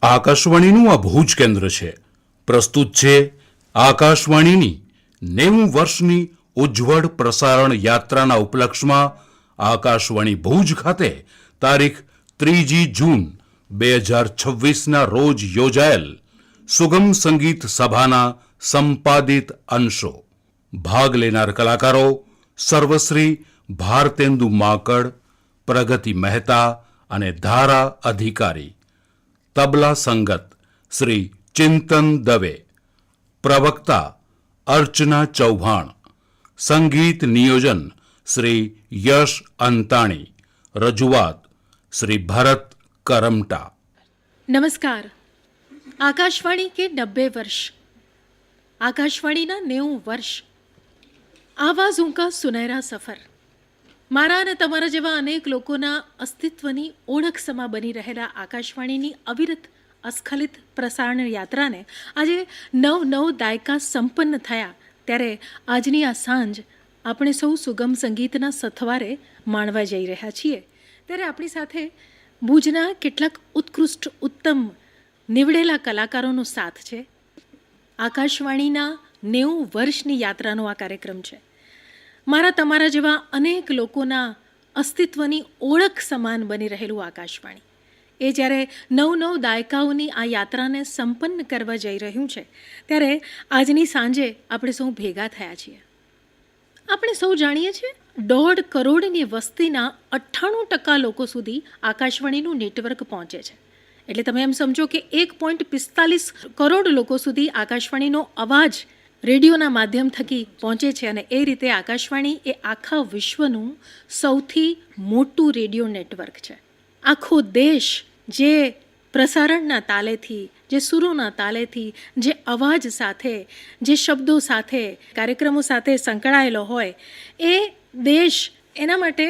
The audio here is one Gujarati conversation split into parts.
આકાશવાણીનું આ ભુજ કેન્દ્ર છે. પ્રસ્તુત છે આકાશવાણીની 90 વર્ષની ઉજ્જવળ પ્રસારણ યાત્રાના ઉપલક્ષમાં આકાશવાણી ભુજ ખાતે તારીખ 3 જૂન 2026ના રોજ યોજાયેલ સુગમ સંગીત સભાના સંપાદિત અંશો. ભાગ લેનાર કલાકારો સર્વશ્રી ભારતેન્દુ માકડ, પ્રગતિ મહેતા અને ધારા અધિકારી. તબલા સંગત શ્રી ચિંતન દવે, પ્રવક્તા અર્ચના ચૌહાણ, સંગીત નિયોજન શ્રી યશ અંતાણી, રજૂઆત શ્રી ભરત કરમટા. નમસ્કાર. આકાશવાણી કે 90 વર્ષ, આકાશવાણીના 90 વર્ષ. આવાઝ ઉનકા સુનહેરા સફર. મારા અને તમારા જેવા અનેક લોકોના અસ્તિત્વની ઓળખ સમા બની રહેલા આકાશવાણીની અવિરત અસ્ખલિત પ્રસારણ યાત્રાને આજે 9 દાયકા સંપન્ન થયા ત્યારે આજની આ સાંજ આપણે સૌ સુગમ સંગીતના સથવારે માણવા જઈ રહ્યા છીએ. ત્યારે આપણી સાથે ભુજના કેટલાક ઉત્કૃષ્ટ ઉત્તમ નીવડેલા કલાકારોનો સાથ છે. આકાશવાણીના 90 વર્ષની યાત્રાનો આ કાર્યક્રમ છે. મારા તમારા જેવા અનેક લોકોના અસ્તિત્વની ઓળખ સમાન બની રહેલું આકાશવાણી એ જ્યારે 9 દાયકાઓની આ યાત્રાને સંપન્ન કરવા જઈ રહ્યું છે ત્યારે આજની સાંજે આપણે સૌ ભેગા થયા છીએ. આપણે સૌ જાણીએ છીએ 1.5 કરોડની વસ્તીના 98% લોકો સુધી આકાશવાણીનું નેટવર્ક પહોંચે છે. એટલે તમે એમ સમજો કે 1.45 કરોડ લોકો સુધી આકાશવાણીનો અવાજ રેડિયોના માધ્યમ થકી પહોંચે છે અને એ રીતે આકાશવાણી એ આખા વિશ્વનું સૌથી મોટું રેડિયો નેટવર્ક છે. આખો દેશ જે પ્રસારણના તાલેથી, જે સુરોના તાલેથી, જે અવાજ સાથે, જે શબ્દો સાથે, કાર્યક્રમો સાથે સંકળાયેલો હોય એ દેશ, એના માટે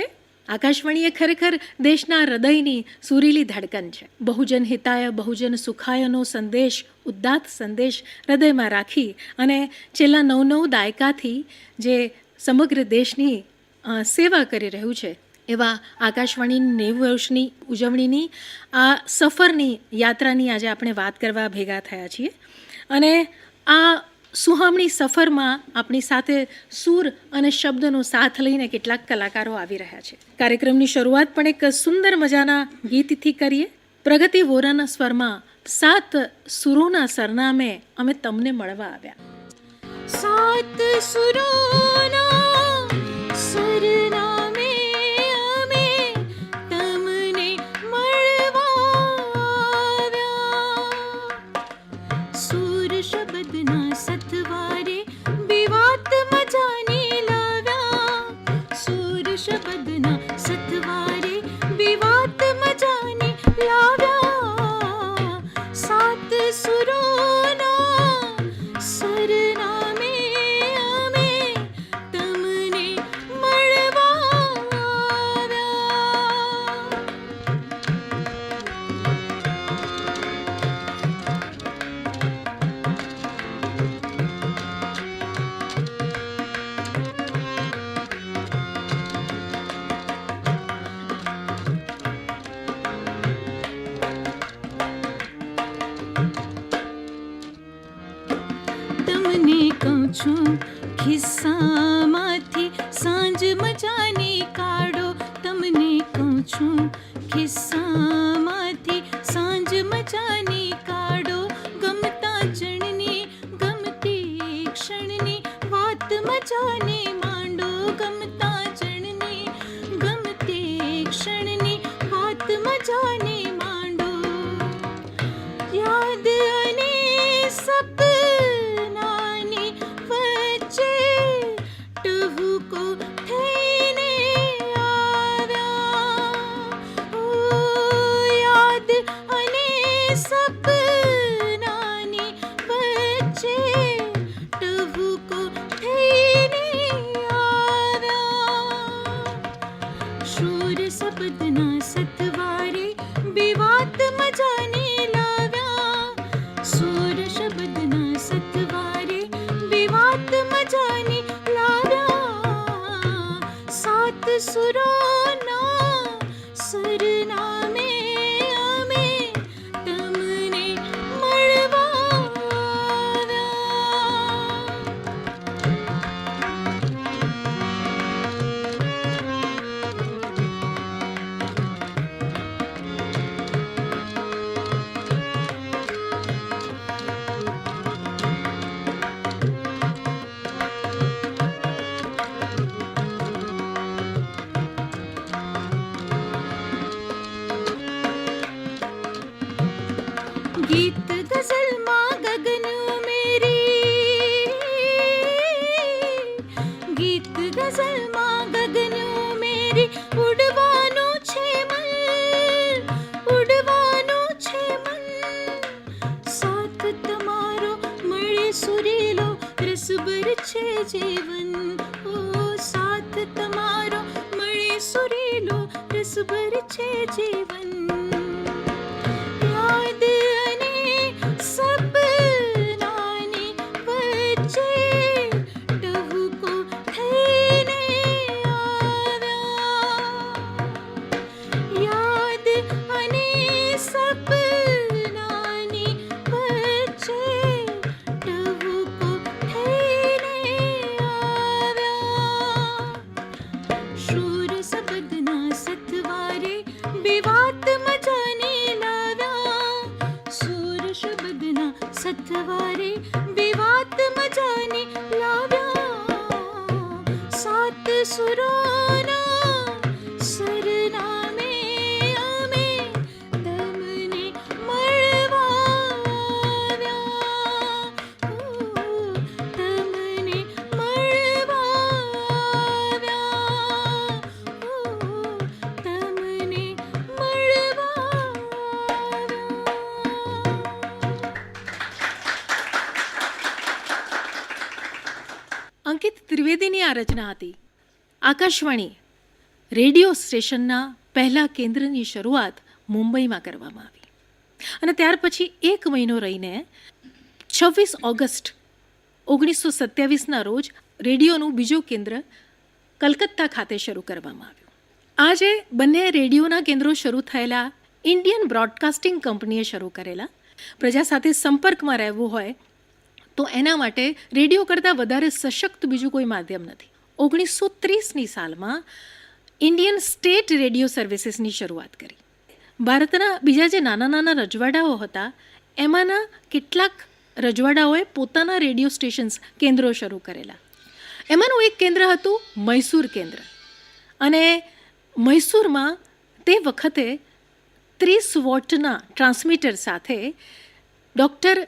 આકાશવાણી એ ખરેખર દેશના હૃદયની સુરીલી ધડકન છે. બહુજન હિતાય બહુજન સુખાયનો સંદેશ, ઉદ્દાત સંદેશ હૃદયમાં રાખી અને છેલ્લા 9 દાયકાથી જે સમગ્ર દેશની સેવા કરી રહ્યું છે એવા આકાશવાણીની 90 વર્ષની ઉજવણીની આ સફરની યાત્રાની આજે આપણે વાત કરવા ભેગા થયા છીએ. અને આ સુહામણી સફરમાં આપણી સાથે સૂર અને શબ્દનો સાથ લઈને કેટલાક કલાકારો આવી રહ્યા છે. કાર્યક્રમની શરૂઆત પણ એક સુંદર મજાના ગીતથી કરીએ. પ્રગતિ વોરાના સ્વરમાં 7 સુરોના સરનામે અમે તમને મળવા આવ્યા. 7 સુરોના સરનામે અમે તમને મળવા આવ્યા. સુર શબ્દના સથવારે વિવાત મજાની લાવ્યા. સુર શબ્દના સથવારે વિવાત મજાની લાવ્યા. 7 સુરોના સરનામે અમે તમને મળવા આવ્યા. તમને કહું છું ખિસ્સામાંથી સાંજ મજાની કાઢો. તમને કહું છું ખિસ્સામાંથી સાંજ મજાની કાઢો. ગમતા જણની ગમતી ક્ષણની વાત મજાને માંડો. ગમતા જણની ગમતી ક્ષણની વાત મજાને માંડો. યાદ અને સપનાની વચ્ચે ટહુકો થઈને આવ્યા. ઓ યાદ અને સપનાની વચ્ચે ટહુકો થઈને આવ્યા. શૂર શબ્દના સથવારે વિવાત મજાને લાવ્યા. સુર શબ્દના સથવારે વિવાત મજાને લાવ્યા. 7 સુરોના સરનામે અમે તમને ગીત ગઝલમાં ગગન મેરી, ગીત ગઝલમાં ગગન મેરી, ઉડવાનું છે મન, ઉડવાનું છે મન, સાથ તમારો મળે સુરીલો રસભર છે જીવન, ઓ સાથ તમારો મળે સુરીલો રસભર છે જીવન, યાદ અને સપનાની વચ્ચે ટહુકો થઈને આવ્યા, યાદ અને સપનાની વચ્ચે ટહુકો થઈને આવ્યા, શૂર શબ્દના સથવારે બે વાત મજાની લાવ્યા, શૂર શબ્દના સથવારે બે વાત મજાની લાવ્યા, સાત સુરોના સરનામે અમે તમને મળવા આવ્યા, તમને મળવા આવ્યા, તમને મળવા અંકિત ત્રિવેદીની આ રચના હતી. આકાશવાણી રેડિયો સ્ટેશનના પહેલા કેન્દ્રની શરૂઆત મુંબઈમાં કરવામાં આવી અને ત્યાર પછી 1 મહિનો રહીને 26 ઓગસ્ટ 1927ના રોજ રેડિયોનું બીજું કેન્દ્ર કલકત્તા ખાતે શરૂ કરવામાં આવ્યું. આજે બંને રેડિયોના કેન્દ્રો શરૂ થયેલા ઇન્ડિયન બ્રોડકાસ્ટિંગ કંપનીએ શરૂ કરેલા. પ્રજા સાથે સંપર્કમાં રહેવું હોય તો એના માટે રેડિયો કરતાં વધારે સશક્ત બીજું કોઈ માધ્યમ નથી. 1930ની સાલમાં ઇન્ડિયન સ્ટેટ રેડિયો સર્વિસીસની શરૂઆત કરી. ભારતના બીજા જે નાના નાના રજવાડાઓ હતા એમાંના કેટલાક રજવાડાઓએ પોતાના રેડિયો સ્ટેશન્સ કેન્દ્રો શરૂ કરેલા. એમાંનું એક કેન્દ્ર હતું મૈસૂર કેન્દ્ર અને મૈસૂરમાં તે વખતે 30 વોટના ટ્રાન્સમીટર સાથે ડૉક્ટર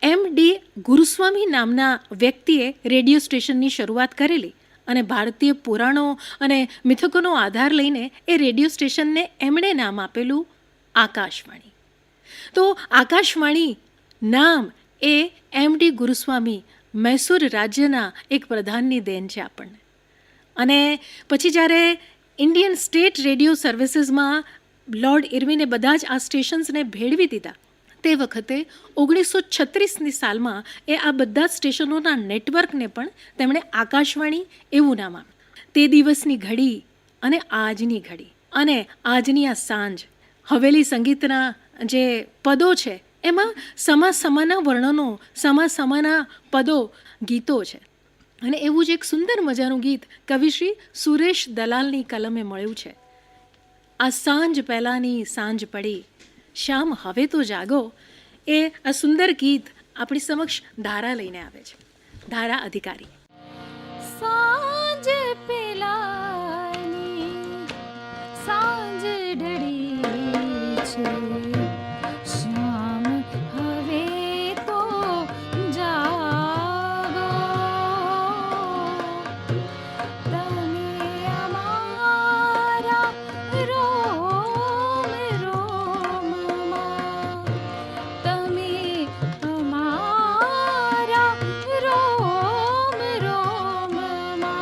MD ગુરુસ્વામી નામના વ્યક્તિએ રેડિયો સ્ટેશનની શરૂઆત કરેલી અને ભારતીય પુરાણો અને મિથકોનો આધાર લઈને એ રેડિયો સ્ટેશનને એમણે નામ આપેલું આકાશવાણી. તો આકાશવાણી નામ એ MD ગુરુસ્વામી મૈસૂર રાજ્યના એક પ્રધાનની દેન છે આપણને. અને પછી જ્યારે ઇન્ડિયન સ્ટેટ રેડિયો સર્વિસીસમાં લોર્ડ ઇરવિને બધા જ આ સ્ટેશન્સને ભેળવી દીધા તે વખતે 1936ની સાલમાં એ આ બધા સ્ટેશનોના નેટવર્કને પણ તેમણે આકાશવાણી એવું નામ આપ્યું. તે દિવસની ઘડી અને આજની ઘડી અને આજની આ સાંજ હવેલી સંગીતના જે પદો છે એમાં સમાના વર્ણનો સમાના પદો ગીતો છે. અને એવું જ એક સુંદર મજાનું ગીત કવિશ્રી સુરેશ દલાલની કલમે મળ્યું છે. આ સાંજ પહેલાંની સાંજ પડી, શ્યામ હવે તો જાગો. એ આ સુંદર ગીત આપણી સમક્ષ ધારા લઈને આવે છે. ધારા અધિકારી. સાંજ પેલાની સાંજ ઢળી છે, શ્યામ હવે તો જાગો, તમે અમારા રોમ રોમમાં, તમે અમારા રોમ રોમમાં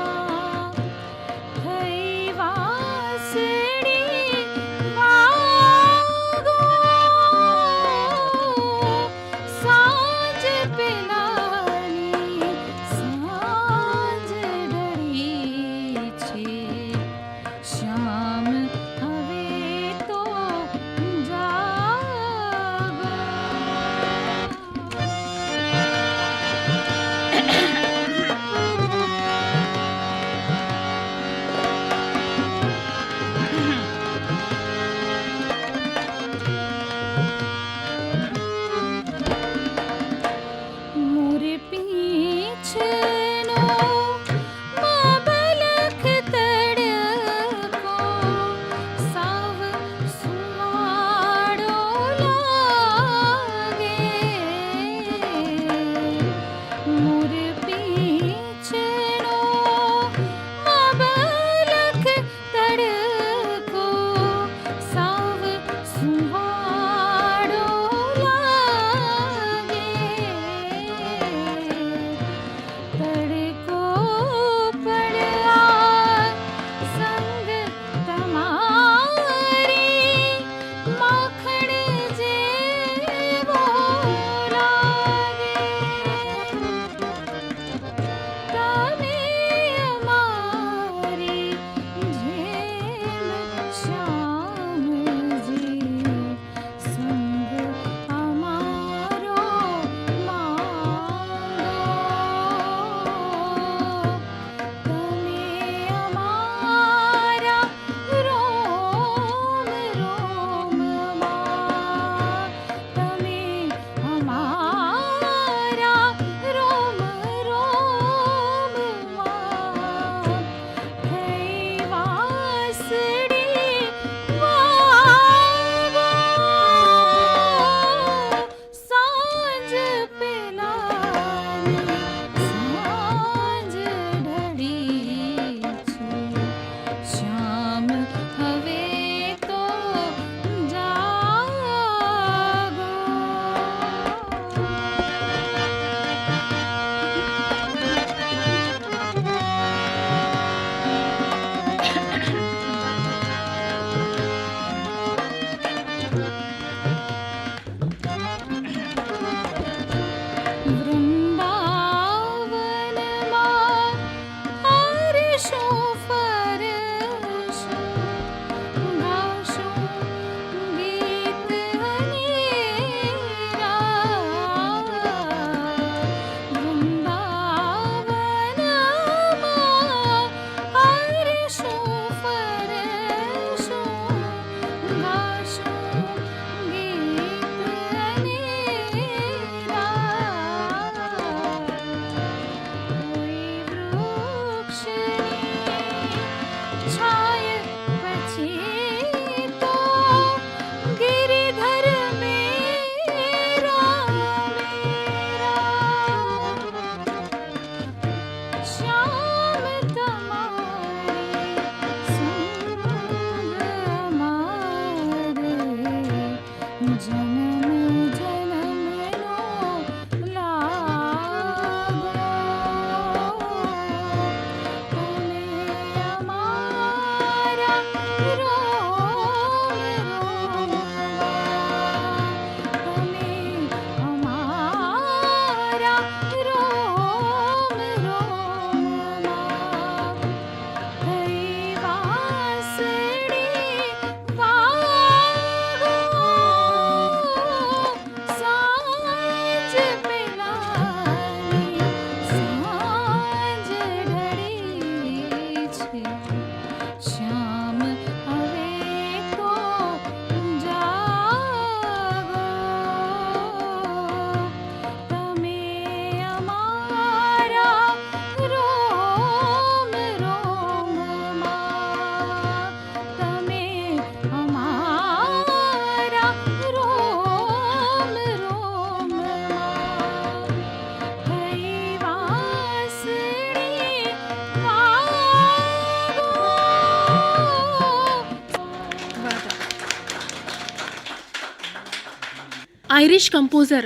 આયરિશ કમ્પોઝર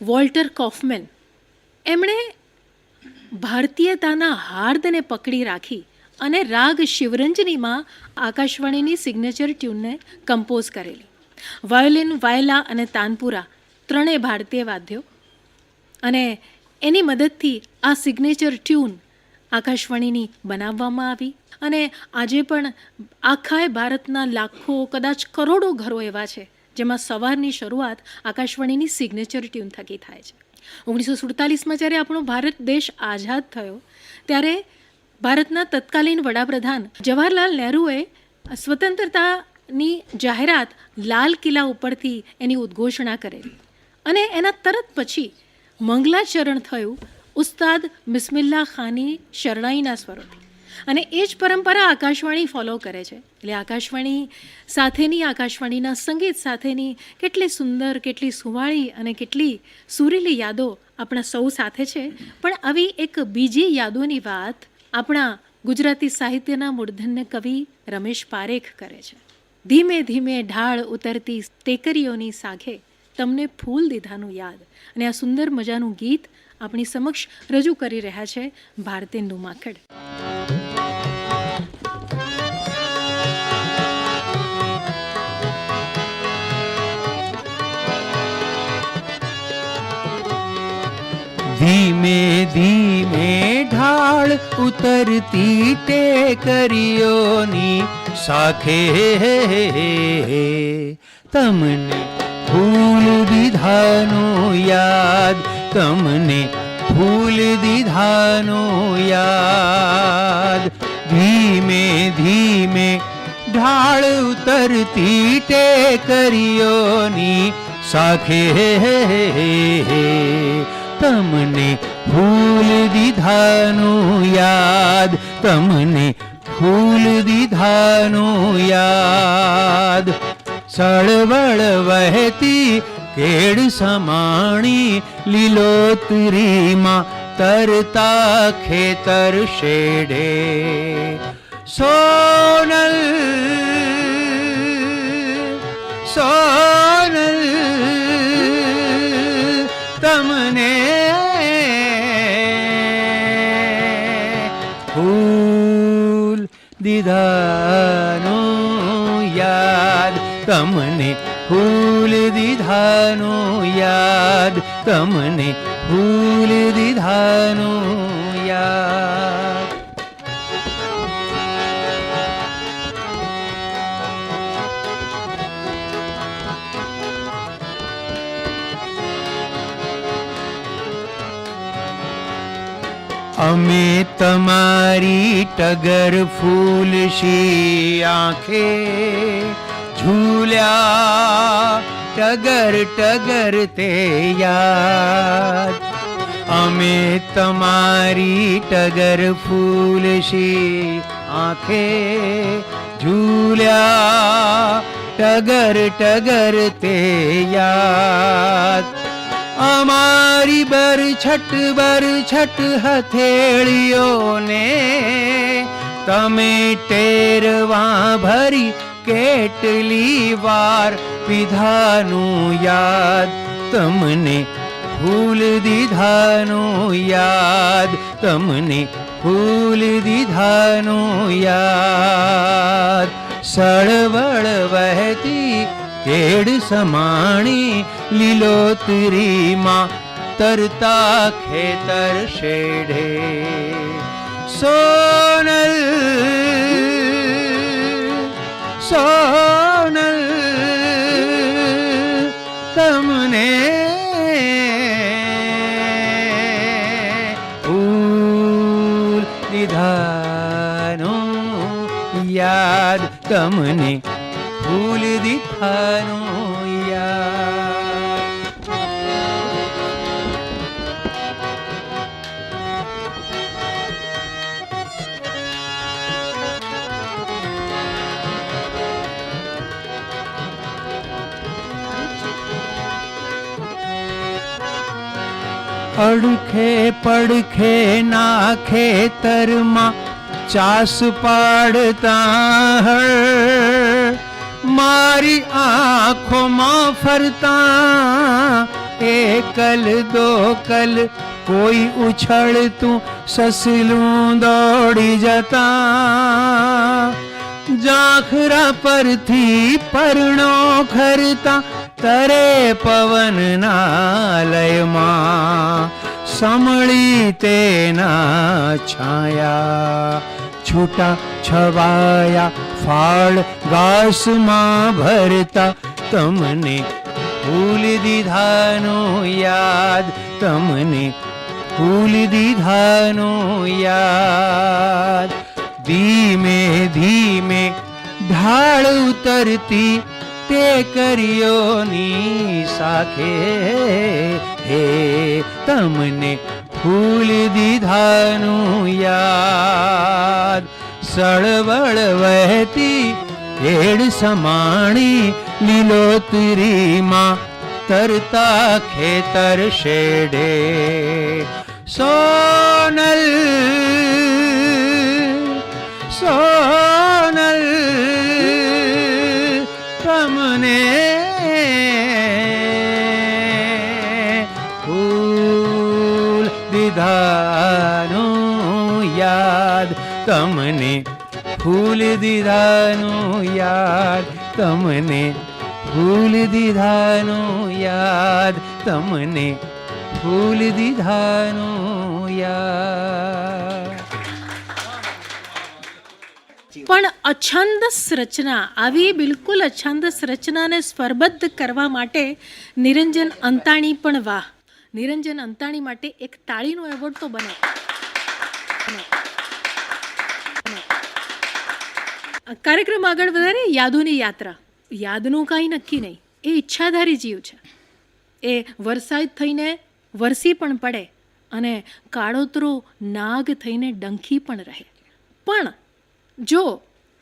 વોલ્ટર કોફમેન, એમણે ભારતીયતાના હાર્દને પકડી રાખી અને રાગ શિવરંજનીમાં આકાશવાણીની સિગ્નેચર ટ્યુનને કમ્પોઝ કરેલી. વાયોલિન, વાયલા અને તાનપુરા ત્રણેય ભારતીય વાદ્યો, અને એની મદદથી આ સિગ્નેચર ટ્યુન આકાશવાણીની બનાવવામાં આવી. અને આજે પણ આખા ભારતના લાખો, કદાચ કરોડો ઘરો એવા છે જેમાં સવારની શરૂઆત આકાશવાણીની સિગ્નેચર ટ્યુન થકી થાય છે. 1947માં જ્યારે આપણો ભારત દેશ આઝાદ થયો ત્યારે ભારતના તત્કાલીન વડાપ્રધાન જવાહરલાલ નહેરુએ સ્વતંત્રતાની જાહેરાત લાલ કિલ્લા ઉપરથી એની ઉદ્ઘોષણા કરેલી, અને એના તરત પછી મંગલાચરણ થયું ઉસ્તાદ બિસ્મિલ્લા ખાની શરણાઈના સ્વરોથી. અને એ જ પરંપરા આકાશવાણી ફોલો કરે છે. એટલે આકાશવાણી સાથેની, આકાશવાણીના સંગીત સાથેની કેટલી સુંદર, કેટલી સુંવાળી અને કેટલી સુરીલી યાદો આપણા સૌ સાથે છે. પણ આવી એક બીજી યાદોની વાત આપણા ગુજરાતી સાહિત્યના મૂર્ધન્ય કવિ રમેશ પારેખ કરે છે. ધીમે ધીમે ઢાળ ઉતરતી ટેકરીઓની સાખે તમને ફૂલ દીધાનું યાદ. અને આ સુંદર મજાનું ગીત આપણી સમક્ષ રજૂ કરી રહ્યા છે ભારતેન્દુ માખડ. ધીમે ધીમે ઢાળ ઉતરતી ટેકરીઓની સાખે તમને ફૂલ દીધાનું યાદ, તમને ફૂલ દીધાનું યાદ. ધીમે ધીમે ઢાળ ઉતરતી ટેકરીઓની સાખે તમને ફૂલ દીધાનું યાદ, તમને ફૂલ દીધાનું યાદ. સળવળ વહેતી કેડ સમાણી લીલોતરીમાં તરતા ખેતર શેડે સોનલ સોનલ તમને ફૂલ દીધાનું યાદ, તમને ફૂલ દીધાનું યાદ, તમને ફૂલ દીધાનું યાદ. અમે તમારી ટગર ફૂલશી આંખે ઝૂલ્યા ટગર ટગર તે યાદ. અમે તમારી ટગર ફૂલશી આંખે ઝૂલ્યા ટગર ટગર તે યાદ. અમારી બરછટ હથેળીઓને તમે ટેરવા ભરી કેટલી વાર પીધાનું યાદ, તમને ફૂલ દીધાનું યાદ, તમને ફૂલ દીધાનું યાદ. સળવળ વહેતી કેડ સમાણી લીલોતરીમાં તરતા ખેતર શેડે સોનલ સોનલ તમને ફૂલ દીધાનું યાદ, તમને ફૂલ દીધાનું યાદ. અડખે પડખે ના ખેતરમાં ચાસ પાડતા મારી આંખોમાં ફરતા એકલ દોકલ કોઈ ઉછળતું સસલું દોડી જતા, જાખરા પરથી પરણો ખરતા તરે પવનના લયમાં, સમળી તેના છાયા છૂટા છવાયા ફાળ ઘાસમાં ભરતા, તમને ફૂલ દીધાનો યાદ, તમને ફૂલ દીધાનો યાદ. ધીમે ધીમે ઢાળ ઉતરતી ટેકરીઓની સાખે, હે તમને ફૂલ દીધાનું યાદ. સળવળ વહેતી હેડ સમાણી લીલોતરીમાં તરતા ખેતર શેઢે, સોનલ સોનલ તમને ફૂલ દીધાનું યાદ, તમને ફૂલ દીધાનું યાદ, તમને ફૂલ દીધાનું યાદ, તમને ફૂલ દીધાનું યાદ. પણ અછંદસ રચના, આવી બિલકુલ અછંદસ રચનાને સ્વરબદ્ધ કરવા માટે નિરંજન અંતાણી પણ વાહ. નિરંજન અંતાણી માટે એક તાળીનો એવોર્ડ તો બને. કાર્યક્રમ આગળ વધારે. યાદોની યાત્રા. યાદનું કાંઈ નક્કી નહીં, એ ઈચ્છાધારી જીવ છે. એ વરસાદ થઈને વરસી પણ પડે અને કાળોતરો નાગ થઈને ડંખી પણ રહે. પણ જો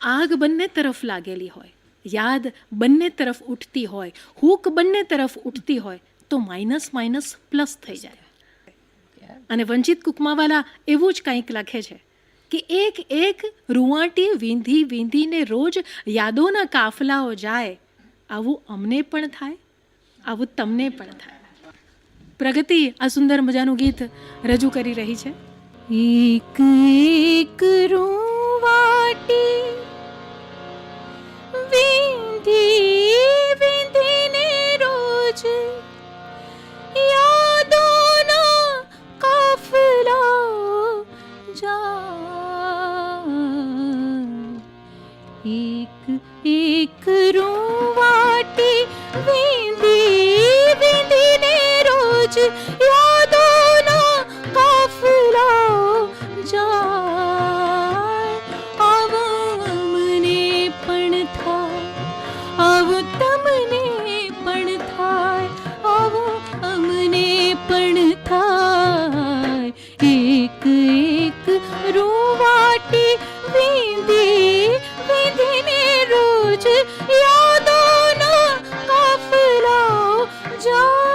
આગ બંને તરફ લાગેલી હોય, યાદ બંને તરફ ઉઠતી હોય, હૂક બંને તરફ ઉઠતી હોય, તો માઇનસ માઇનસ પ્લસ થઈ જાય. અને વંચિત કુકમાવાલા એવું જ કંઈક લખે છે કે એક એક રૂવાટી વીંધી વીંધીને રોજ યાદોના કાફલાઓ જાય, આવું અમને પણ થાય, આવું તમને પણ થાય. પ્રગતિ આ સુંદર મજાનું ગીત રજૂ કરી રહી છે. એક એક રૂવાટી વીંધી વીંધીને રોજ યાદોના કાફલા જાય. એક એક રૂવાટી વીંધી વીંધીને રોજ યાદોના કાફલા જાય. આવું અમને પણ થાય, આવું તમને પણ થાય, આવું અમને પણ થાય. એક એક રૂવાટી વીંધી વીંધીને રોજ યાદોના કાફલા જાય.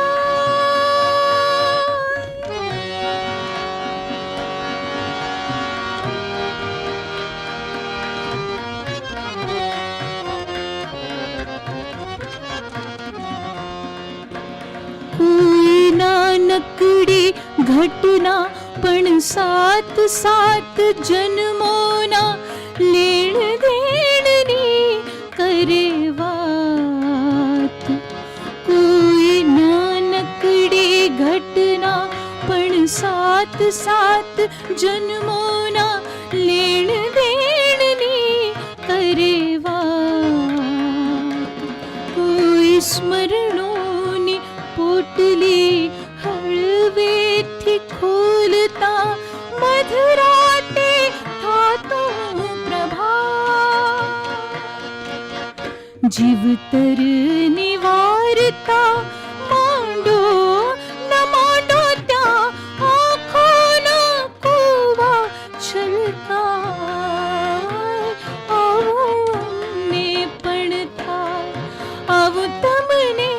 કોઈ નાનકડી ઘટના પણ સાત સાત જન્મોના લેણ દેણની કરે વાત. કોઈ નાનકડી ઘટના પણ સાત સાત જન્મોના લેણ દેણની કરે વાત. કોઈ સ્મરણોની પોટલી હળવેથી ખોલતા મધરાતે થાતો પ્રભા. જીવતર નિવારતા માંડો ન માંડો ત્યાં આંખોના કૂવા છલકા. આવું અમને પણ થાય, આવું તમને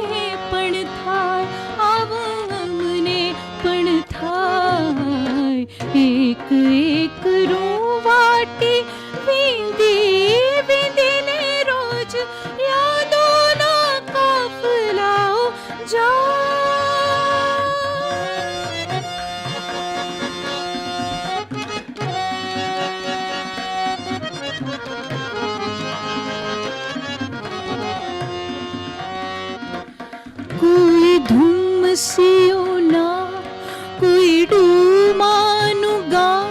પણ થાય, આવું અમને પણ થાય. એક એક રૂવાટી વીંધી વીંધીને રોજ યાદ ધુમ્મસીઓના કોઈ ડૂમાનું ગા,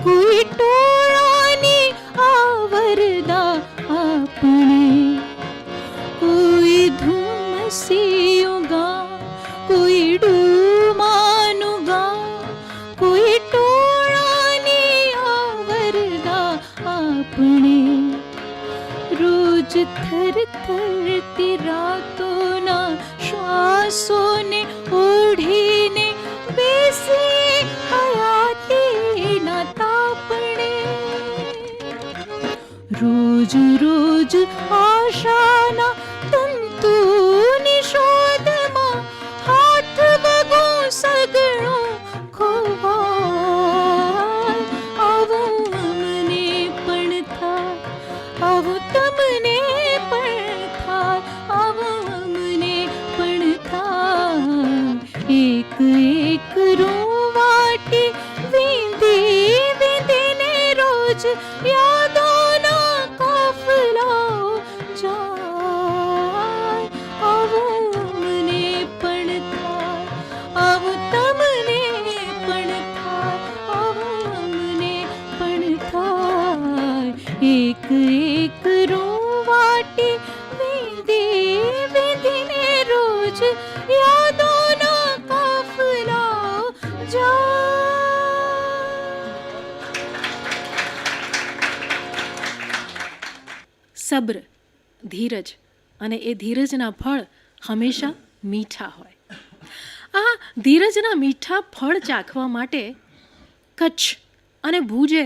કોઈ ટોળાની આવરદા આપણે, કોઈ ધુમ્મસીઓ ગા, કોઈ ડૂમાનું ગા, કોઈ ટોળાની આવરદા આપણે. રોજ થરથરતી રાતોના શ્વાસોને ઓઢીને બેસી હયાતીના તાપણે. રોજ રોજ આશાના તંતુની શોધમાં હાથ વગો સગળો ખોવાય. આવું અમને પણ થાય, આવું તમને પણ થાય, આવું અમને પણ થાય. એક એક રૂવાટી વીંધી વીંધીને રોજ યાદોના કાફલાઓ જાય. આવું અમને પણ થાય, આવું તમને પણ થાય, આવું અમને પણ થાય. એક એક રૂવાટી વીંધી વીંધીને રોજ યાદોના કાફલાઓ જાય. સબ્ર, ધીરજ, અને એ ધીરજના ફળ હંમેશા મીઠા હોય. આ ધીરજના મીઠા ફળ ચાખવા માટે કચ્છ અને ભુજે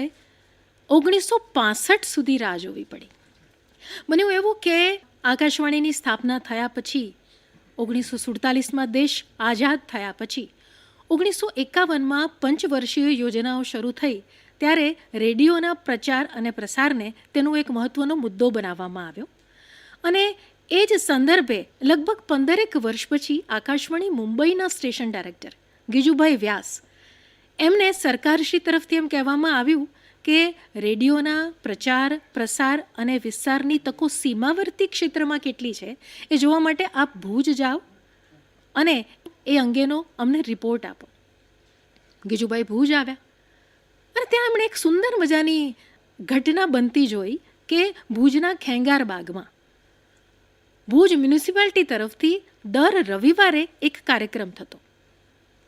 1965 સુધી રાહ જોવી પડી. બન્યું એવું કે આકાશવાણીની સ્થાપના થયા પછી 1947માં દેશ આઝાદ થયા પછી 1951માં પંચવર્ષીય યોજનાઓ શરૂ થઈ ત્યારે રેડિયોના પ્રચાર અને પ્રસારને તેનો એક મહત્ત્વનો મુદ્દો બનાવવામાં આવ્યો. અને એ જ સંદર્ભે લગભગ 15 વર્ષ પછી આકાશવાણી મુંબઈના સ્ટેશન ડાયરેક્ટર ગિજુભાઈ વ્યાસ, એમને સરકારશ્રી તરફથી એમ કહેવામાં આવ્યું કે રેડિયોના પ્રચાર પ્રસાર અને વિસ્તારની તકો સીમાવર્તી ક્ષેત્રમાં કેટલી છે એ જોવા માટે આપ ભુજ જાઓ અને એ અંગેનો અમને રિપોર્ટ આપો. ગિજુભાઈ ભુજ આવ્યા અને ત્યાં એમણે એક સુંદર મજાની ઘટના બનતી જોઈ કે ભુજના ખેંગાર બાગમાં ભુજ મ્યુનિસિપાલિટી તરફથી દર રવિવારે એક કાર્યક્રમ થતો.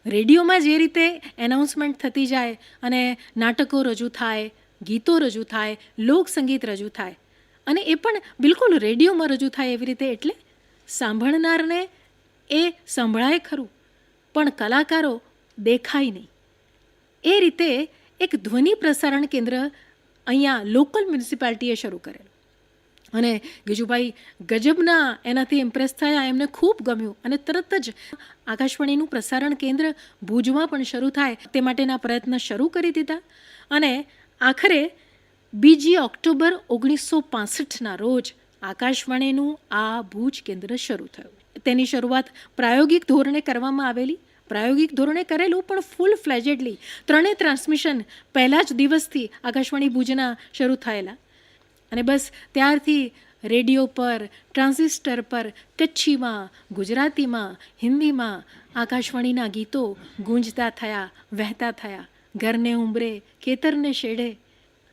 રેડિયોમાં જે રીતે એનાઉન્સમેન્ટ થતી જાય અને નાટકો રજૂ થાય, ગીતો રજૂ થાય, લોકસંગીત રજૂ થાય અને એ પણ બિલકુલ રેડિયોમાં રજૂ થાય એવી રીતે, એટલે સાંભળનારને એ સંભળાય ખરું પણ કલાકારો દેખાય નહીં. એ રીતે એક ધ્વનિ પ્રસારણ કેન્દ્ર અહીંયા લોકલ મ્યુનિસિપાલિટીએ શરૂ કરેલું અને ગિજુભાઈ ગજબના એનાથી ઇમ્પ્રેસ થયા, એમને ખૂબ ગમ્યું અને તરત જ આકાશવાણીનું પ્રસારણ કેન્દ્ર ભુજમાં પણ શરૂ થાય તે માટેના પ્રયત્ન શરૂ કરી દીધા. અને આખરે 2 ઓક્ટોબર 1965ના રોજ આકાશવાણીનું આ ભુજ કેન્દ્ર શરૂ થયું. તેની શરૂઆત પ્રાયોગિક ધોરણે કરવામાં આવેલી. પ્રાયોગિક ધોરણે કરેલું પણ ફૂલ ફ્લેજેડલી 3 ટ્રાન્સમિશન પહેલા જ દિવસથી આકાશવાણી ભુજના શરૂ થયેલા. અને બસ ત્યારથી રેડિયો પર, ટ્રાન્ઝિસ્ટર પર કચ્છીમાં, ગુજરાતીમાં, હિન્દીમાં આકાશવાણીના ગીતો ગુંજતા થયા, વહેતા થયા. ઘરને ઉંબરે, ખેતરને શેઢે,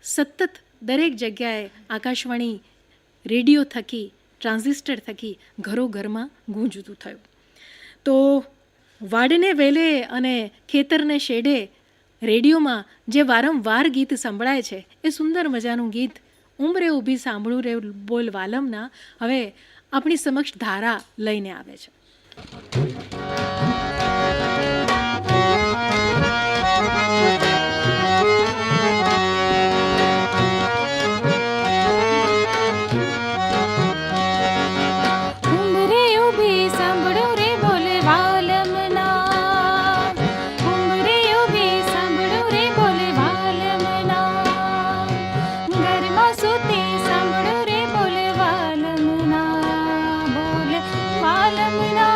સતત દરેક જગ્યાએ આકાશવાણી રેડિયો થકી, ટ્રાન્ઝિસ્ટર થકી ઘરો ઘરમાં ગુંજતું થયું. તો વાડને વેલે અને ખેતરને શેઢે રેડિયોમાં જે વારંવાર ગીત સંભળાય છે એ સુંદર મજાનું ગીત ઉંમરે ઊભી સાંભળું રે બોલ વાલમના હવે આપણી સમક્ષ ધારા લઈને આવે છે. વાલમના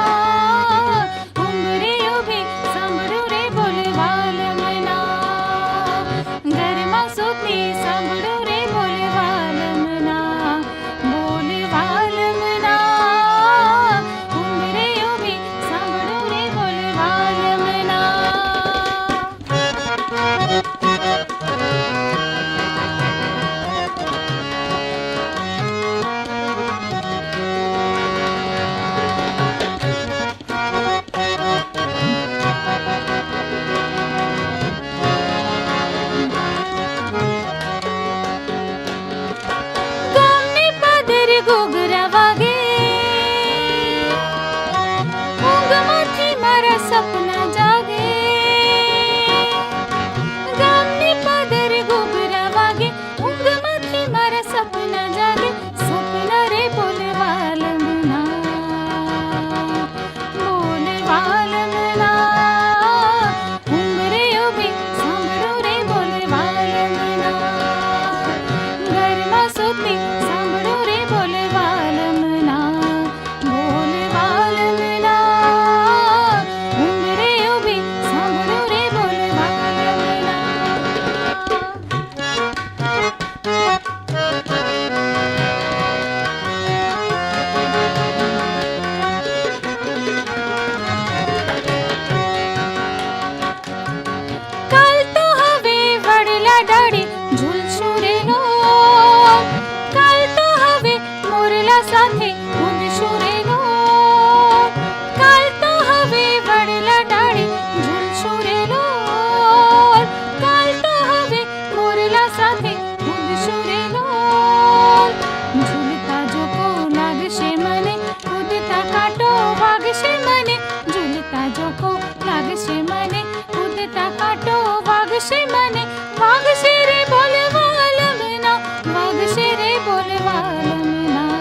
ધોકો લાગશે મને, કૂદતા કાંટો વાગશે મને, વાગશે રે બોલવા લમના, વાગશે રે બોલવા લમના,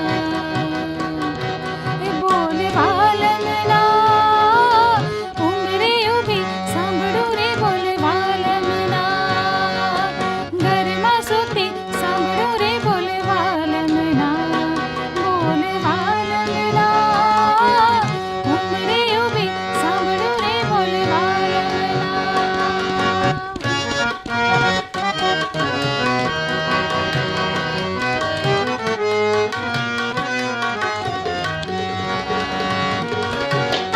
એ બોલવા લમના, ઉંમરે ઊભી સાંભળું રે બોલવા લમના, ઘરમાં સૂતી સાંભળું રે બોલવા લમના, બોલવા લમના, ઉંમરે ઊભી સાંભળું રે બોલવા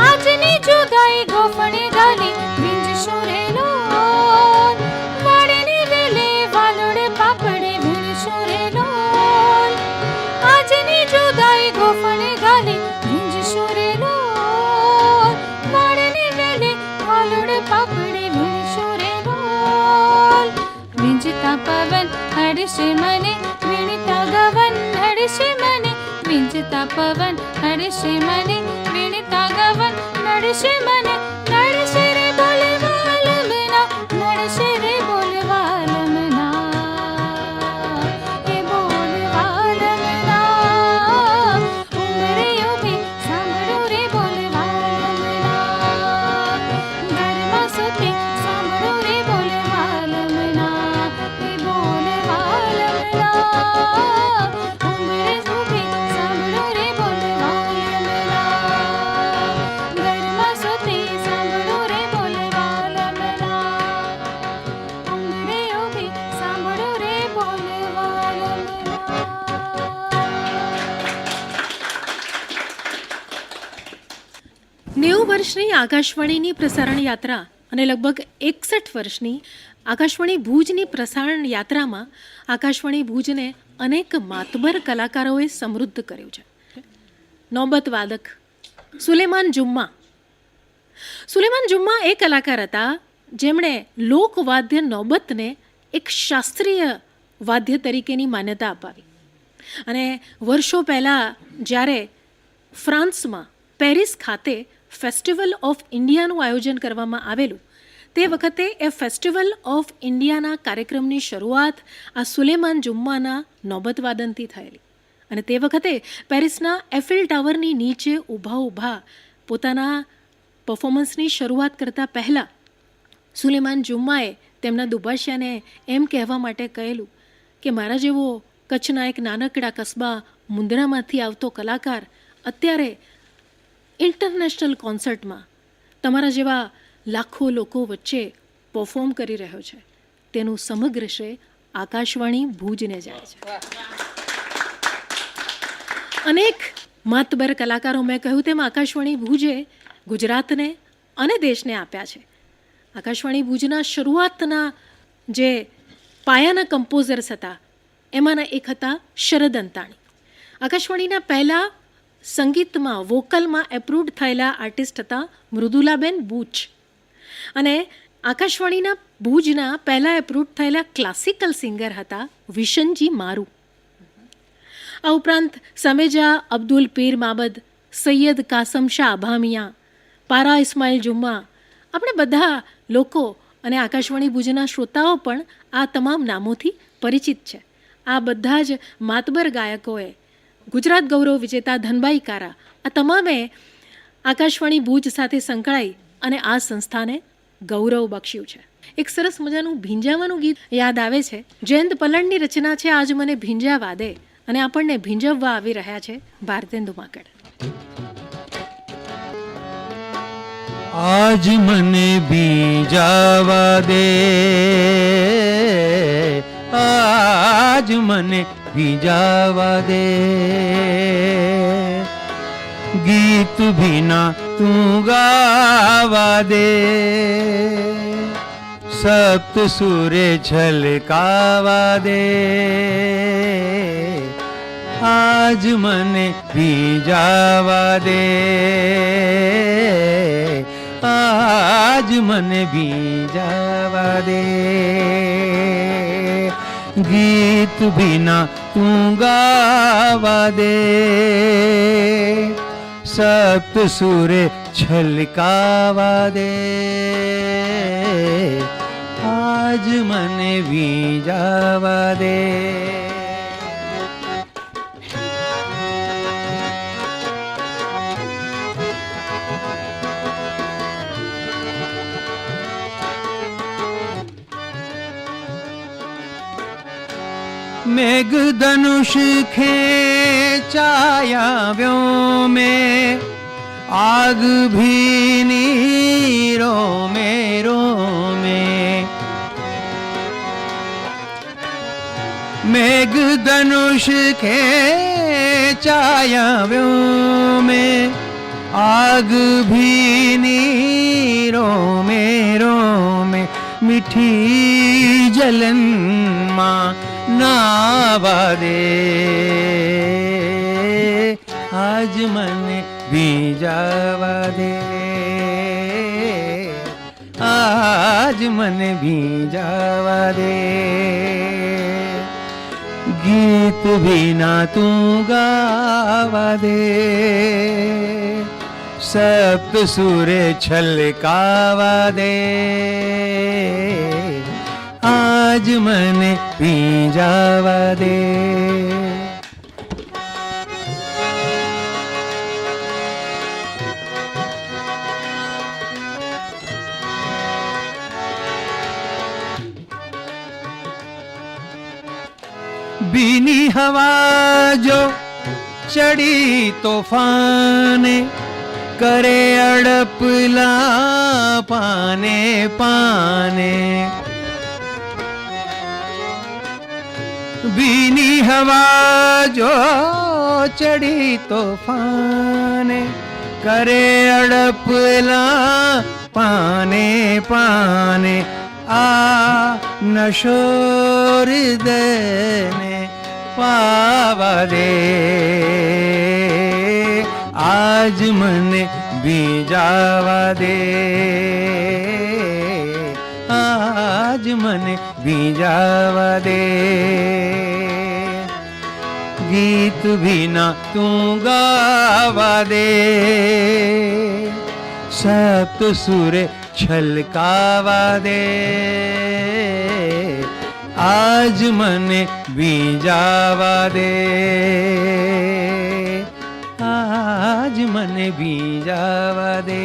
આજની જુદાઈ ગોફણે ગાલી વીંજશો રે લોલ, વાળેની વેલે વાલોડે પાપડે વીણશો રે લોલ, આજની જુદાઈ ગોફણે ગાલી વીંજશો રે લોલ, વાળેની વેલે વાલોડે પાપડે વીણશો રે લોલ, વીંજતા પવન હડશે મને, વીણતા ગવન નડશે મને, વીંજતા પવન હડશે મને, વીણતા ગવન નડશે મને, નડશે રે બોલવા લમના, નડશે રે બોલવા લમના, એ બોલવા લમના, ઉંમરે ઊભી સાંભળું રે બોલવા લમના, ઘરમાં સૂતી સાંભળું રે બોલવા લમના, એ બોલવા લમના, ઉંમરે ઊભી સાંભળું રે બોલવા લમના, ઘરમાં સૂતી સાંભળું રે બોલવા લમના, ઉંમરે ઊભી સાંભળું રે બોલવા લમના. નેવું વર્ષની આકાશવાણીની પ્રસારણ યાત્રા અને લગભગ 61 વર્ષની આકાશવાણી ભુજની પ્રસારણ યાત્રામાં આકાશવાણી ભુજને અનેક માતબર કલાકારોએ સમૃદ્ધ કર્યું છે. નોબત વાદક સુલેમાન જુમ્મા. સુલેમાન જુમ્મા એ કલાકાર હતા જેમણે લોકવાદ્ય નોબતને એક શાસ્ત્રીય વાદ્ય તરીકેની માન્યતા અપાવી. અને વર્ષો પહેલાં જ્યારે ફ્રાન્સમાં પેરિસ ખાતે ફેસ્ટિવલ ઓફ ઇન્ડિયાનું આયોજન કરવામાં આવેલું, તે વખતે એ ફેસ્ટિવલ ઓફ ઇન્ડિયાના કાર્યક્રમની શરૂઆત આ સુલેમાન જુમ્માના નોબતવાદનથી થયેલી. અને તે વખતે પેરિસના એફિલ ટાવરની નીચે ઊભા પોતાના પરફોર્મન્સની શરૂઆત કરતાં પહેલાં સુલેમાન જુમ્માએ તેમના દુભાષિયાને એમ કહેવા માટે કહેલું કે મારા જેવો કચ્છના એક નાનકડા કસ્બા મુંદ્રામાંથી આવતો કલાકાર અત્યારે ઇન્ટરનેશનલ કોન્સર્ટમાં તમારા જેવા લાખો લોકો વચ્ચે પરફોર્મ કરી રહ્યો છે, તેનું સમગ્ર શ્રેય આકાશવાણી ભુજને જાય છે. અનેક માતબર કલાકારો મેં કહ્યું તેમ આકાશવાણી ભુજે ગુજરાતને અને દેશને આપ્યા છે. આકાશવાણી ભુજના શરૂઆતના જે પાયાના કમ્પોઝર્સ હતા એમાંના એક હતા શરદ અંતાણી. આકાશવાણીના પહેલાં સંગીતમાં વોકલમાં એપ્રુવડ થયેલા આર્ટિસ્ટ હતા મૃદુલાબેન બૂચ. અને આકાશવાણીના ભુજના પહેલાં એપ્રુવડ થયેલા ક્લાસિકલ સિંગર હતા વિશનજી મારુ. આ ઉપરાંત સમેજા અબ્દુલ પીર માબદ, સૈયદ કાસમ શાહ અભામિયા, પારા ઇસ્માઇલ જુમ્મા, આપણે બધા લોકો અને આકાશવાણી ભુજના શ્રોતાઓ પણ આ તમામ નામોથી પરિચિત છે. આ બધા જ માતબર ગાયકોએ, ગુજરાત ગૌરવ વિજેતા ધનબાઈ કારા, આ તમામે આકાશવાણી ભુજ સાથે સંકળાઈ અને આ સંસ્થાને ગૌરવ બક્ષ્યું છે. એક સરસ મજાનું ભીંજાવાનું ગીત યાદ આવે છે. જયંત પલણની રચના છે આજ મને ભીંજાવા દે, અને આપણને ભીંજવવા આવી રહ્યા છે ભારતેન્દુ માકડ. આજ મને ભીંજાવા દે, આજ મને ભીંજાવા દે, ગીત ભીના તું ગાવા દે, સપ્ત સુરે છલકાવા દે, આજ મને ભીંજાવા દે, આજ મને ભીંજાવા દે, ગીત ભીના તું ગાવા દે, સપ્ત સુરે છલકાવા દે, આજ મને ભીંજાવા દે. मेघ धनुष खेचाया व्यों में, आग भी नीरो मेरो में. मेघ धनुष खेचाया व्यों में, आग भी नीरो मेरो में. मीठी जलन माँ नावा दे, आज મને ભીંજાવા દે, આજ મને ભીંજાવા દે. ગીત વિના તું ગાવા દે, સપ્ત સુરે છલકાવા દે, આજ મને ભીંજાવા દે. ભીની હવા જો ચડી તોફાને, કરે અડપલા પાને પાને. ભીની હવા જો ચડી તોફાને, કરે અડપલા પાને પાને. આ નશો હૃદયને પાવા દે, આજ મને ભીંજાવા દે, આજ મને ભીંજાવા દે. ગીત વિના તું ગાવા દે, સપ્ત સુરે છલકાવા દે, આજ મને ભીંજાવા દે, આજ મને ભીંજાવા દે,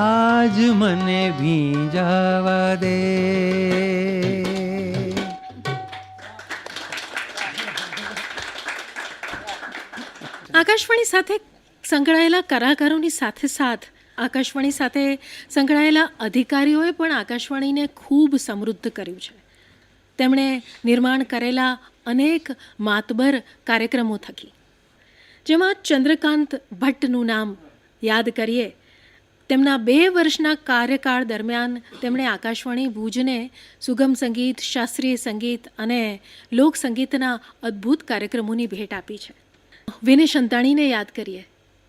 આજ મને ભીંજાવા દે. આકાશવાણી સાથે સંકળાયેલા કલાકારોની સાથે સાથ આકાશવાણી સાથે સંકળાયેલા અધિકારીઓએ પણ આકાશવાણીને ખૂબ સમૃદ્ધ કર્યું છે. તેમણે નિર્માણ કરેલા અનેક માતબર કાર્યક્રમો થકી, જેમાં ચંદ્રકાંત ભટ્ટનું નામ યાદ કરીએ. તેમના 2 વર્ષના કાર્યકાળ દરમિયાન તેમણે આકાશવાણી ભુજને સુગમ સંગીત, શાસ્ત્રીય સંગીત અને લોકસંગીતના અદ્ભુત કાર્યક્રમોની ભેટ આપી છે. વિનેશ અંતાણીને યાદ કરીએ,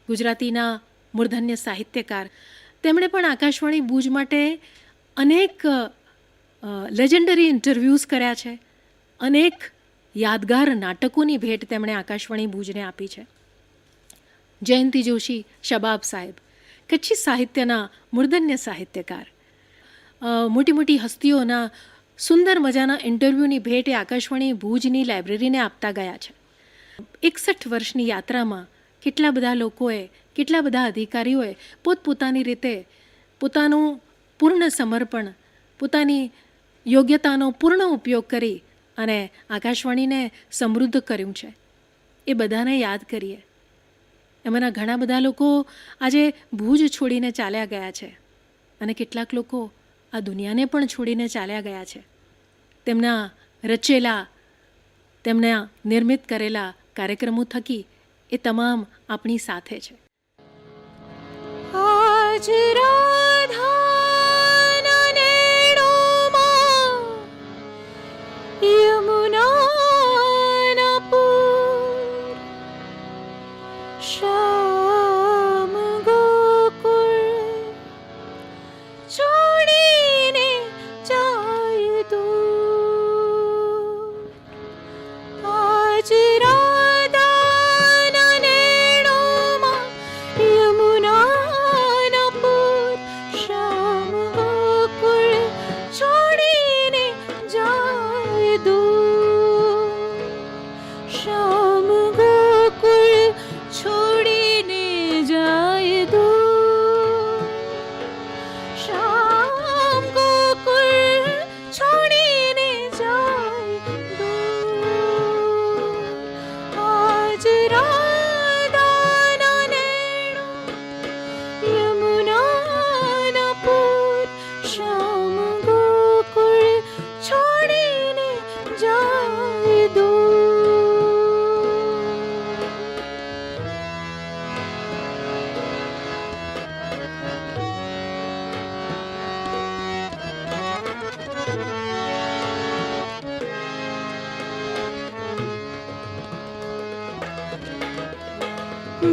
ગુજરાતીના મૂર્ધન્ય સાહિત્યકાર. તેમણે પણ આકાશવાણી ભુજ માટે અનેક લેજેન્ડરી ઇન્ટરવ્યૂઝ કર્યા છે, અનેક યાદગાર નાટકોની ભેટ તેમણે આકાશવાણી ભુજને આપી છે. જયંતિ જોશી, શબાબ સાહેબ, કચ્છી સાહિત્યના મૂર્ધન્ય સાહિત્યકાર. મોટી મોટી હસ્તીઓના સુંદર મજાના ઇન્ટરવ્યૂની ભેટ એ આકાશવાણી ભુજની લાઇબ્રેરીને આપતા ગયા છે. 61 વર્ષની યાત્રામાં કેટલા બધા લોકોએ, કેટલા બધા અધિકારીઓએ પોતપોતાની રીતે પોતાનું પૂર્ણ સમર્પણ, પોતાની યોગ્યતાનો પૂર્ણ ઉપયોગ કરી અને આકાશવાણીને સમૃદ્ધ કર્યું છે. એ બધાને યાદ કરીએ. એમાંના ઘણા બધા લોકો આજે ભુજ છોડીને ચાલ્યા ગયા છે અને કેટલાક લોકો આ દુનિયાને પણ છોડીને ચાલ્યા ગયા છે. તેમના રચેલા, તેમના નિર્મિત કરેલા કાર્યક્રમો થકી એ તમામ આપણી સાથે છે. આજ રાધાના નેણોમાં યમુનાના પૂર, શ્યામ ગોકુળ છોડીને જાય દૂર. આજ રાધાના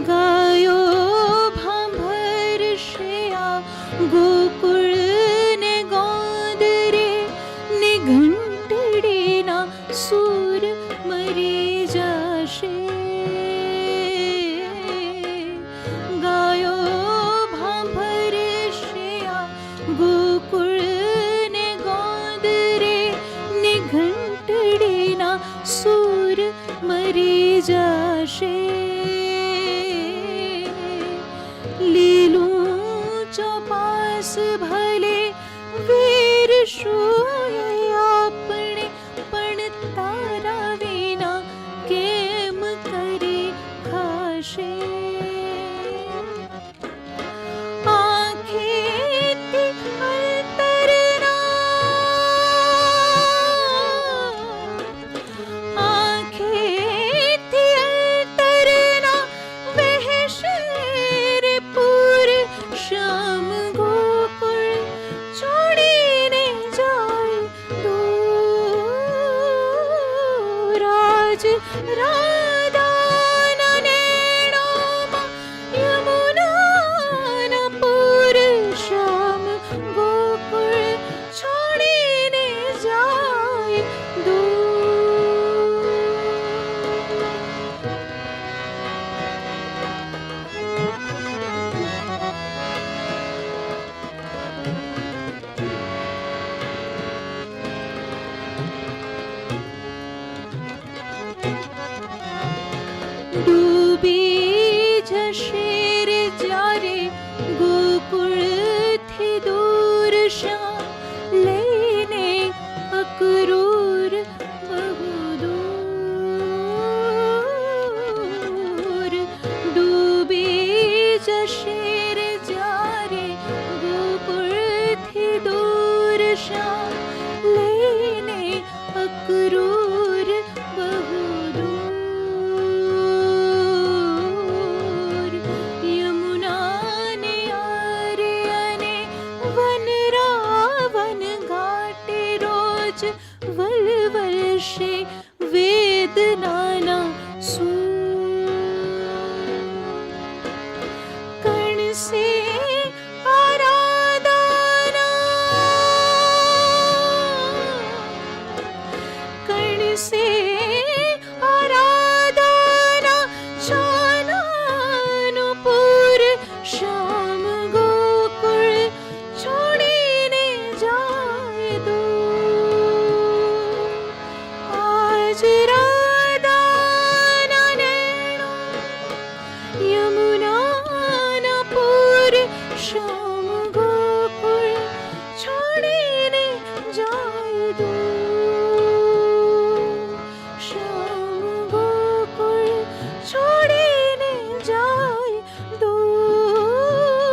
ગાયો ભાંભરશે આ ગોકુળ ને ગોંદરે ને ઘંટડીના સૂર મરી જશે. ગાયો ભાંભરશે આ ગોકુળ ને ગોંદરે ને ઘંટડીના સૂર મરી જશે. લીલું ચોપાસ ભલે વીરશું આપણે પણ તારા વિના કેમ કરી ખાશે. આંખેથી અંતરના વહેશે રે પૂર શ્યામ ગોકુળ છોડીને જાય દૂર. રાજ રાધાના નેણોમાં યમુનાના પૂર શ્યામ ગોકુળ છોડીને જાય દૂર. ડૂબી જશે રે જ્યારે ગોકુળથી દૂર શ્યામ લઈને અક્રૂર બહુ દૂર. ડૂબી જશે રે જ્યારે ગોકુળથી દૂર શ્યામ લઈને અક્રૂર બહુ દૂર. યમુનાને આરે અને વનરાવન ઘાટે રોજ વલવલશે વેદનાના સૂર. કણસે કણસે આરાધના છાનાનું પૂર શ્યામ ગોકુળ છોડીને જાય દૂર. આજ રાધાના નેણો યમુનાના પૂર શ્યામ ગોકુળ છોડીને જાય દૂર. શ્યામ ગોકુળ છોડીને જાય દૂર.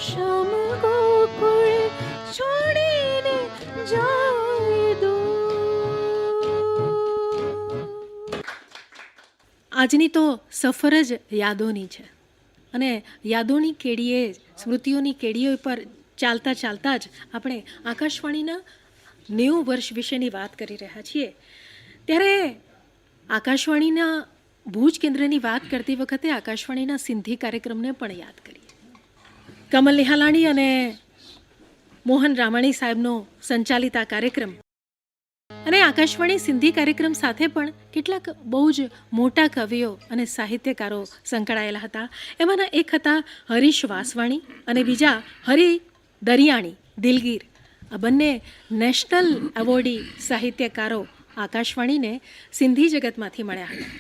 શ્યામ ગોકુળ છોડીને જાય દૂર. આજની તો સફર જ યાદોની છે અને યાદોની કેડીએ સ્મૃતિઓની કેડીઓ પર ચાલતા ચાલતા જ આપણે આકાશવાણીના 90 વર્ષ વિશેની વાત કરી રહ્યા છીએ. ત્યારે આકાશવાણીના ભુજ કેન્દ્રની વાત કરતી વખતે આકાશવાણીના સિંધી કાર્યક્રમને પણ યાદ કરીએ. કમલ નિહાલાણી અને મોહન રામાણી સાહેબનો સંચાલિત આ કાર્યક્રમ અને આકાશવાણી સિંધી કાર્યક્રમ સાથે પણ કેટલાક બહુ જ મોટા કવિઓ અને સાહિત્યકારો સંકળાયેલા હતા. એમાંના એક હતા હરીશ વાસવાણી અને બીજા હરિ દરિયાણી દિલગીર. આ બંને નેશનલ એવોર્ડી સાહિત્યકારો આકાશવાણીને સિંધી જગતમાંથી મળ્યા હતા.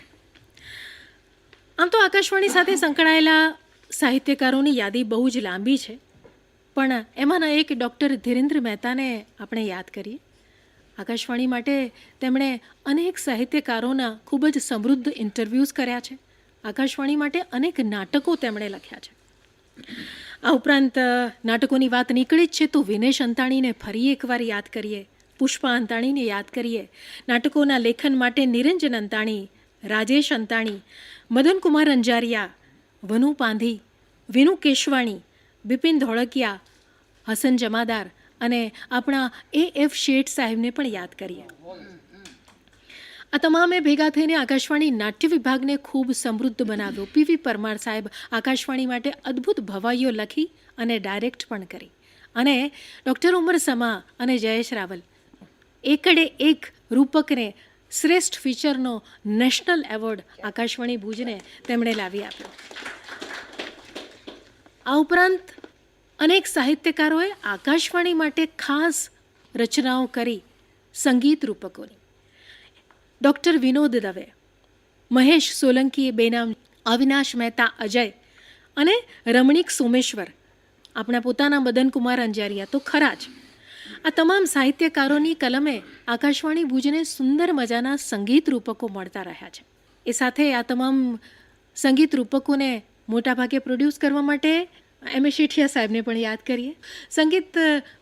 આમ તો આકાશવાણી સાથે સંકળાયેલા સાહિત્યકારોની યાદી બહુ જ લાંબી છે, પણ એમાંના એક ડૉક્ટર ધીરેન્દ્ર મહેતાને આપણે યાદ કરીએ. આકાશવાણી માટે તેમણે અનેક સાહિત્યકારોના ખૂબ જ સમૃદ્ધ ઇન્ટરવ્યૂઝ કર્યા છે. આકાશવાણી માટે અનેક નાટકો તેમણે લખ્યા છે. આ ઉપરાંત નાટકોની વાત નીકળી જ છે તો વિનેશ અંતાણીને ફરી એકવાર યાદ કરીએ, પુષ્પા અંતાણીને યાદ કરીએ. નાટકોના લેખન માટે નિરંજન અંતાણી, રાજેશ અંતાણી, મદનકુમાર અંજારિયા, વનુ પાંધી, વિનુ કેશવાણી, બિપિન ધોળકિયા, હસન જમાદાર અને આપણા A.F. શેઠ સાહેબને પણ યાદ કરીએ. આ તમામે ભેગા થઈને આકાશવાણી નાટ્ય વિભાગને ખૂબ સમૃદ્ધ બનાવ્યો. પીવી પરમાર સાહેબ આકાશવાણી માટે અદ્ભુત ભવાઈઓ લખી અને ડાયરેક્ટ પણ કરી. અને ડૉક્ટર ઉમર સમા અને જયેશ રાવલ એકડે એક રૂપકને શ્રેષ્ઠ ફીચરનો નેશનલ એવોર્ડ આકાશવાણી ભુજને તેમણે લાવી આપ્યો. આ ઉપરાંત અનેક સાહિત્યકારોએ આકાશવાણી માટે ખાસ રચનાઓ કરી સંગીત રૂપકોની. ડૉક્ટર વિનોદ દવે, મહેશ સોલંકીએ બેનામ, અવિનાશ મહેતા અજય અને રમણીક સોમેશ્વર, આપણા પોતાના મદનકુમાર અંજારિયા તો ખરા જ. આ તમામ સાહિત્યકારોની કલમે આકાશવાણી ભુજને સુંદર મજાના સંગીત રૂપકો મળતા રહ્યા છે. એ સાથે આ તમામ સંગીત રૂપકોને મોટાભાગે પ્રોડ્યુસ કરવા માટે એમ એ શેઠિયા સાહેબને પણ યાદ કરીએ. સંગીત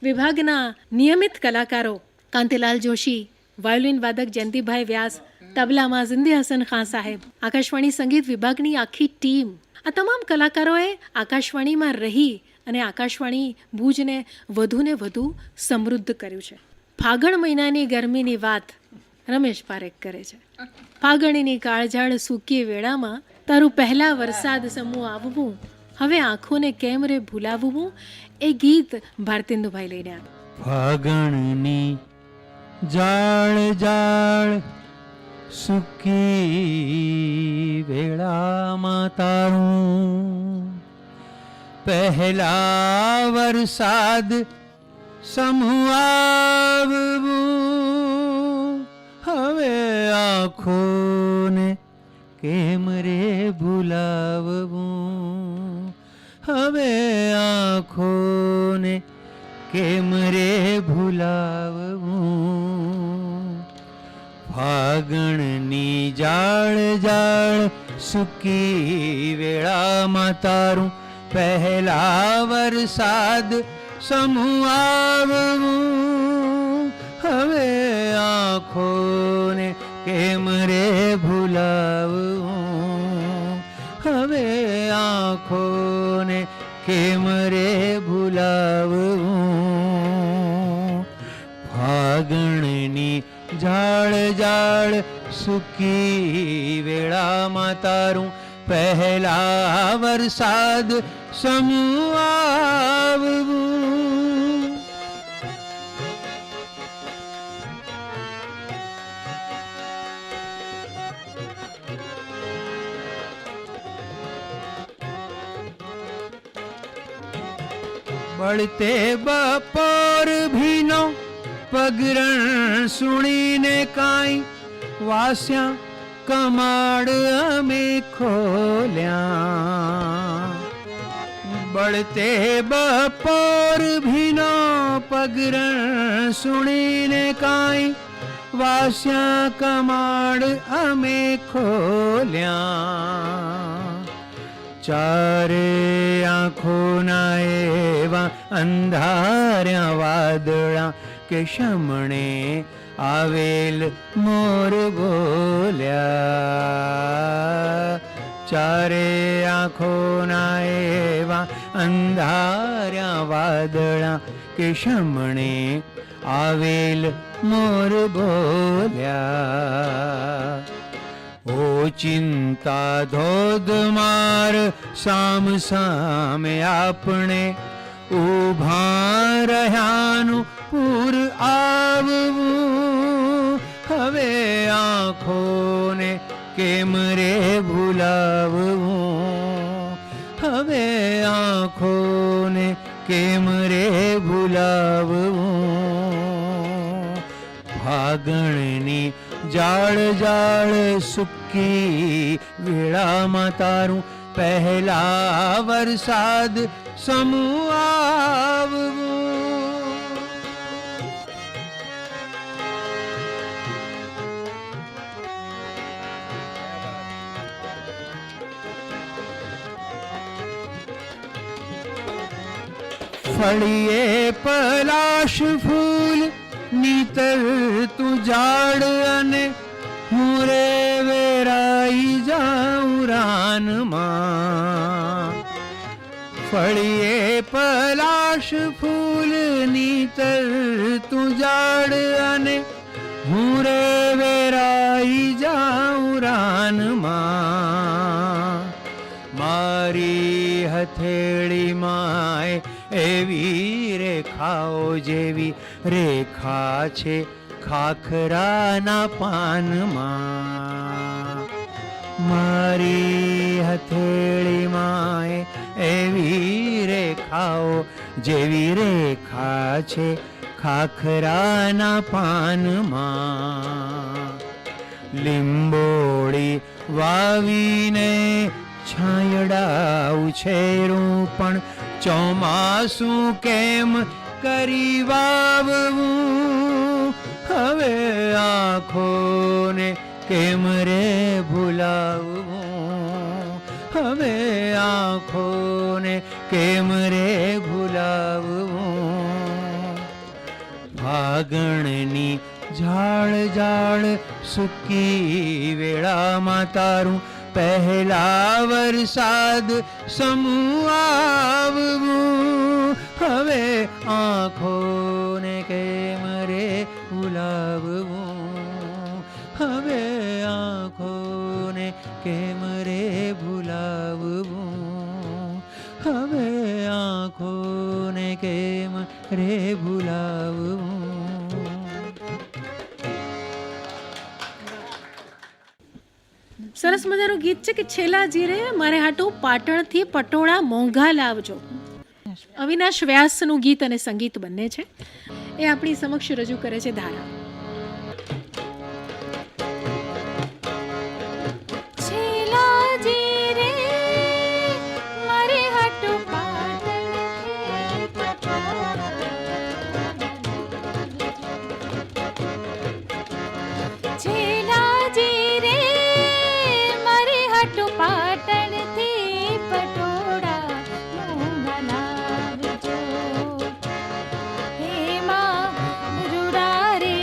વિભાગના નિયમિત કલાકારો કાંતિલાલ જોશી, વાયોલિન વાદક જયંતિભાઈ વ્યાસ, તબલામાં ઝિંદી હસન ખાન સાહેબ, આકાશવાણી સંગીત વિભાગની આખી ટીમ, આ તમામ કલાકારોએ આકાશવાણીમાં રહી અને આકાશવાણી ભુજને વધુને વધુ સમૃદ્ધ કર્યું છે. ફાગણ મહિનાની ગરમીની વાત રમેશ પારેખ કરે છે. ફાગણીની કાળઝાળ સૂકી વેળામાં તારું પહેલા વરસાદ સમૂહ આવવું, હવે આંખોને કેમ રે ભૂલાવવું, એ ગીત ભારતેન્દુભાઈ લઈને આવ્યા. ફાગણની જાળ જાળ સુકી વેળામાં તારું પહેલા વરસાદ સમૂહ આવવું, હવે આંખોને કેમ રે ભૂલાવવું, હવે આંખોને કેમ રે ભૂલાવવું. ફાગણની જાળ જાળ સૂકી વેળામાં તારું પહેલા વરસાદ સમૂહ આવવું, હવે આંખોને કેમ રે ભૂલાવવું, હવે આંખોને કેમ રે ભૂલાવવું. ફાગણની જાળ જાળ સૂકી વેળામાં તારું પહેલા વરસાદ સમૂહ આવવું. બળતે બપોર ભીનો પગરણ સુણીને કાંઈ વાસ્યા કમાડ અમે ખોલ્યા. બળતે બપોર ભીનો પગરણ સુણીને કાંઈ વાસ્યા કમાડ અમે ખોલ્યા. ચારે આંખોના એવા અંધાર્યા વાદળા કે શમણે આવેલ મોર બોલ્યા. ચારે આંખોના એવા અંધાર્યા વાદળા કે શમણે આવેલ મોર બોલ્યા. ઓ ચિંતા ધોધમાર સામ સામે આપણે ઊભા રહ્યાનું પૂર આવવું, હવે આંખોને કેમ રે ભૂલાવવું, હવે આંખોને કેમ રે ભૂલાવવું. ફાગણની જાળ જાળ સૂકી વેળામાં તારું પહેલા વરસાદ સમૂહ આવવું. ફળીએ પલાશ ફૂલ નીતર તું ઝાડ અને હું રે વેરાઈ જાઉં રાનમાં. ફળીએ પલાશ ફૂલ નીતર તું ઝાડ અને હું રે વેરાઈ જાઉં રાનમાં. મારી હથેળી માય એવી રેખાઓ જેવી રેખા છે ખાખરાના પાનમાં. મારી હથેળી માય એવી રેખાઓ જેવી રેખા છે ખાખરાના પાનમાં. લીંબોળી વાવીને છાંયડા ઉછેરું પણ ચોમાસું કેમ કરી વાવવું. હવે આંખોને કેમ રે ભૂલાવવું. હવે આંખોને કેમ રે ભૂલાવવું. ફાગણની ઝાડ ઝાડ સૂકી વેળામાં તારું પહેલા વરસાદ સમૂહ આવવું. હવે આંખોને કેમ રે ભૂલાવવું. હવે આંખોને કેમ રે ભૂલાવવું. હવે આંખોને કેમ રે ભૂલાવવું. સરસ મજાનું ગીત છે કે છેલ્લા જીરે મારે હાટું પાટણથી પટોળા મોંઘા લાવજો. અવિનાશ વ્યાસનું ગીત અને સંગીત બંને છે. એ આપણી સમક્ષ રજૂ કરે છે ધારા. છેલાજી રે મારે હાટું પાટણથી પટોળા. છેલાજી રે મારે હાટું પાટણથી પટોળા મોંઘા લાવજો. હે માં રૂડા રે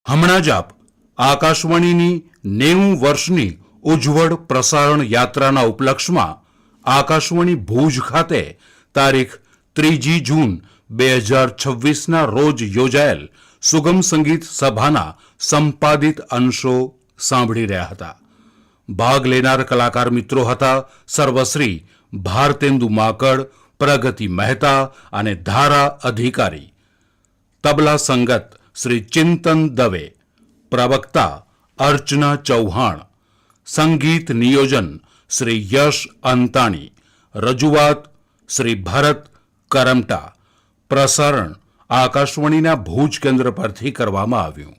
હમણાં જ આપ આકાશવાણીની 90 વર્ષની ઉજ્જવળ પ્રસારણ યાત્રાના ઉપલક્ષમાં આકાશવાણી ભુજ ખાતે તારીખ 3 જૂન 2026ના રોજ યોજાયેલ સુગમ સંગીત સભાના સંપાદિત અંશો સાંભળી રહ્યા હતા. ભાગ લેનાર કલાકાર મિત્રો હતા સર્વશ્રી ભારતેન્દુ માકડ, પ્રગતિ મહેતા અને ધારા અધિકારી. તબલા સંગત શ્રી ચિંતન દવે, પ્રવક્તા અર્ચના ચૌહાણ, સંગીત નિયોજન શ્રી યશ અંતાણી, રજૂઆત શ્રી ભરત કરમટા. પ્રસારણ આકાશવાણીના ભુજ કેન્દ્ર પરથી કરવામાં આવ્યું.